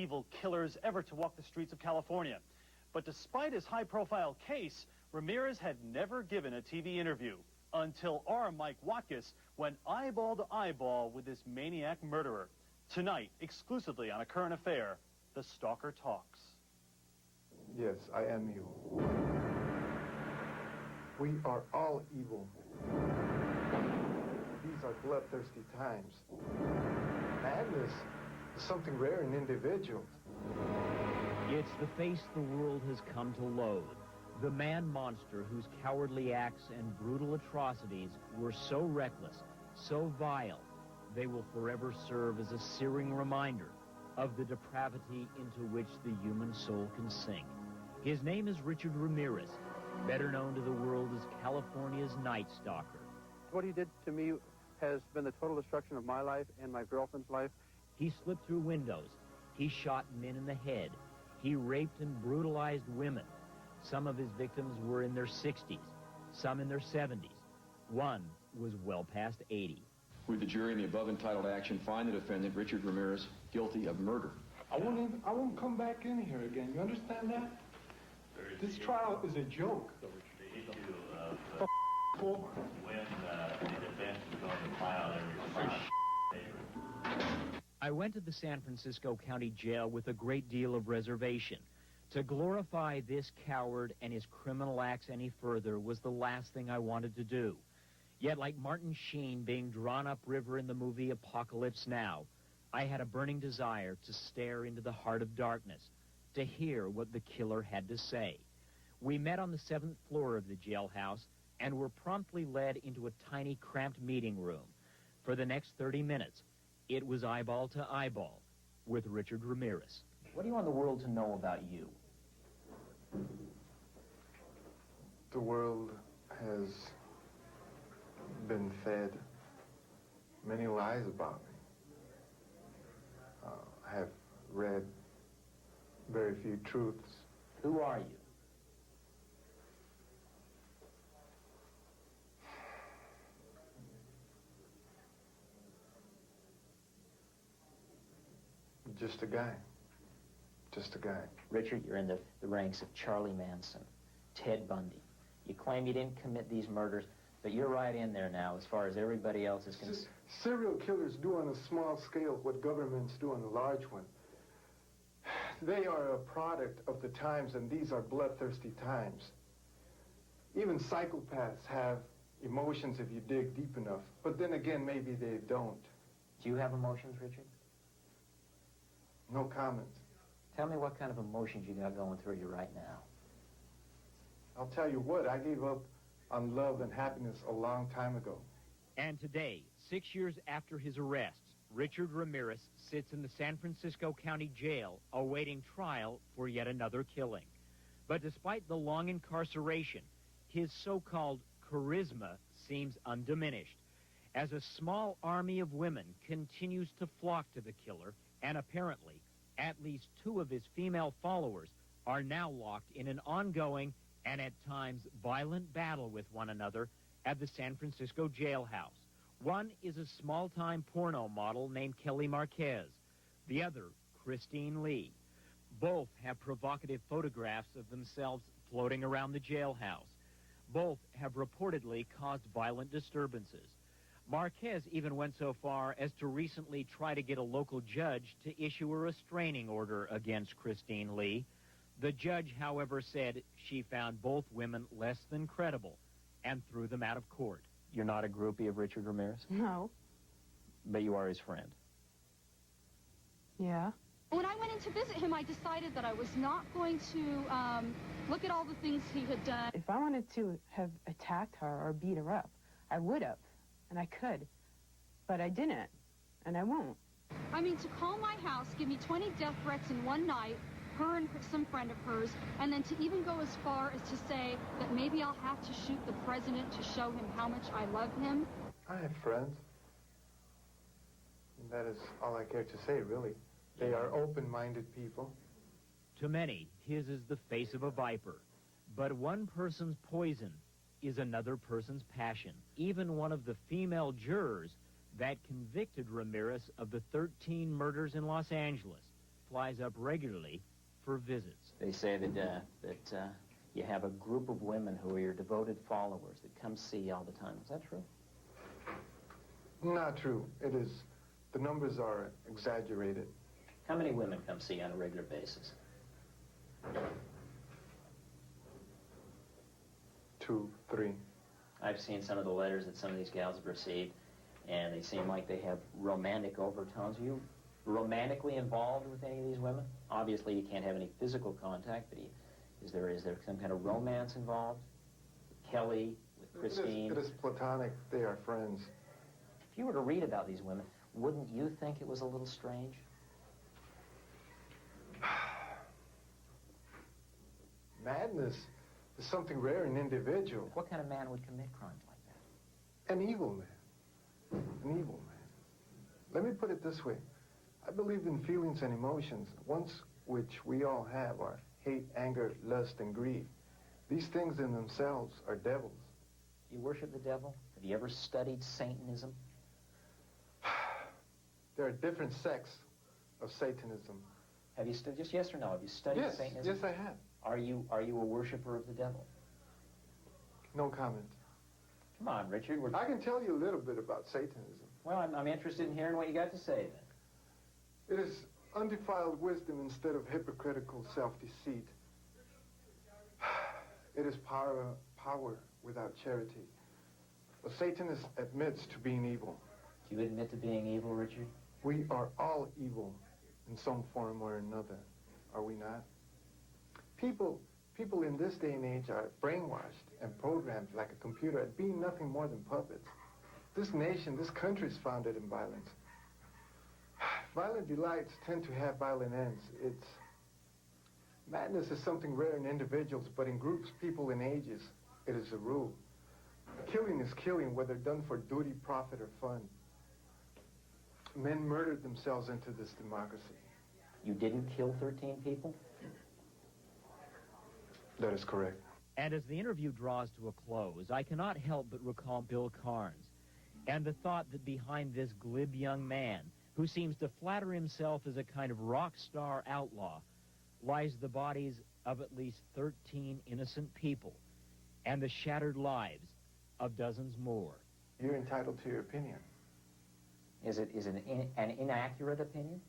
evil killers ever to walk the streets of California. But despite his high-profile case, Ramirez had never given a TV interview until our Mike Watkiss went eyeball to eyeball with this maniac murderer. Tonight, exclusively on A Current Affair, The Stalker Talks. Yes, I am evil. We are all evil. These are bloodthirsty times. Madness is something rare in individuals. It's the face the world has come to loathe. The man-monster whose cowardly acts and brutal atrocities were so reckless, so vile, they will forever serve as a searing reminder of the depravity into which the human soul can sink. His name is Richard Ramirez, better known to the world as California's Night Stalker. What he did to me has been the total destruction of my life and my girlfriend's life. He slipped through windows. He shot men in the head. He raped and brutalized women. Some of his victims were in their 60s, some in their 70s. One was well past 80. We, the jury, in the above entitled action, find the defendant, Richard Ramirez, guilty of murder. I won't come back in here again. You understand that? This trial is a joke. The issue of when the defense is going to file their response. I went to the San Francisco County Jail with a great deal of reservation. To glorify this coward and his criminal acts any further was the last thing I wanted to do. Yet, like Martin Sheen being drawn upriver in the movie Apocalypse Now, I had a burning desire to stare into the heart of darkness, to hear what the killer had to say. We met on the 7th floor of the jailhouse and were promptly led into a tiny, cramped meeting room. For the next 30 minutes, it was eyeball to eyeball with Richard Ramirez. What do you want the world to know about you? The world has been fed many lies about me. I have read very few truths. Who are you? Just a guy. Just a guy. Richard, you're in the ranks of Charlie Manson, Ted Bundy. You claim you didn't commit these murders, but you're right in there now as far as everybody else is concerned. Serial killers do on a small scale what governments do on a large one. They are a product of the times, and these are bloodthirsty times. Even psychopaths have emotions if you dig deep enough, but then again, maybe they don't. Do you have emotions, Richard? No comment. Tell me what kind of emotions you got going through you right now. I'll tell you what, I gave up on love and happiness a long time ago. And today, 6 years after his arrest, Richard Ramirez sits in the San Francisco County Jail awaiting trial for yet another killing. But despite the long incarceration, his so-called charisma seems undiminished, as a small army of women continues to flock to the killer, and apparently, at least 2 of his female followers are now locked in an ongoing and at times violent battle with one another at the San Francisco jailhouse. One is a small-time porno model named Kelly Marquez. The other, Christine Lee. Both have provocative photographs of themselves floating around the jailhouse. Both have reportedly caused violent disturbances. Marquez even went so far as to recently try to get a local judge to issue a restraining order against Christine Lee. The judge, however, said she found both women less than credible and threw them out of court. You're not a groupie of Richard Ramirez? No. But you are his friend. Yeah. When I went in to visit him, I decided that I was not going to look at all the things he had done. If I wanted to have attacked her or beat her up, I would have. And I could. But I didn't. And I won't. I mean, to call my house, give me 20 death threats in one night, her and some friend of hers, and then to even go as far as to say that maybe I'll have to shoot the president to show him how much I love him. I have friends. And that is all I care to say, really. They are open-minded people. To many, his is the face of a viper. But one person's poison is another person's passion. Even one of the female jurors that convicted Ramirez of the 13 murders in Los Angeles flies up regularly for visits. They say that you have a group of women who are your devoted followers that come see you all the time. Is that true? Not true. It is. The numbers are exaggerated. How many women come see you on a regular basis? 2, 3. I've seen some of the letters that some of these gals have received, and they seem like they have romantic overtones. Are you romantically involved with any of these women? Obviously, you can't have any physical contact, but is there some kind of romance involved? With Kelly, with Christine? It is platonic. They are friends. If you were to read about these women, wouldn't you think it was a little strange? Madness is something rare in individuals. What kind of man would commit crimes like that? An evil man. An evil man. Let me put it this way. I believe in feelings and emotions, ones which we all have are hate, anger, lust, and greed. These things in themselves are devils. Do you worship the devil? Have you ever studied Satanism? There are different sects of Satanism. Have you just yes or no? Have you studied Satanism? Yes, I have. Are you a worshiper of the devil? No comment. Come on, Richard. I can tell you a little bit about Satanism. Well, I'm interested in hearing what you got to say then. It is undefiled wisdom instead of hypocritical self-deceit. It is power without charity. A Satanist admits to being evil. Do you admit to being evil, Richard? We are all evil in some form or another, are we not? People in this day and age are brainwashed and programmed like a computer at being nothing more than puppets. This nation, this country is founded in violence. Violent delights tend to have violent ends. Madness is something rare in individuals, but in groups, people, and ages, it is a rule. Killing is killing, whether done for duty, profit, or fun. Men murdered themselves into this democracy. You didn't kill 13 people? That is correct. And as the interview draws to a close, I cannot help but recall Bill Carnes and the thought that behind this glib young man, who seems to flatter himself as a kind of rock star outlaw, lies the bodies of at least 13 innocent people and the shattered lives of dozens more. You're entitled to your opinion. Is it an inaccurate opinion?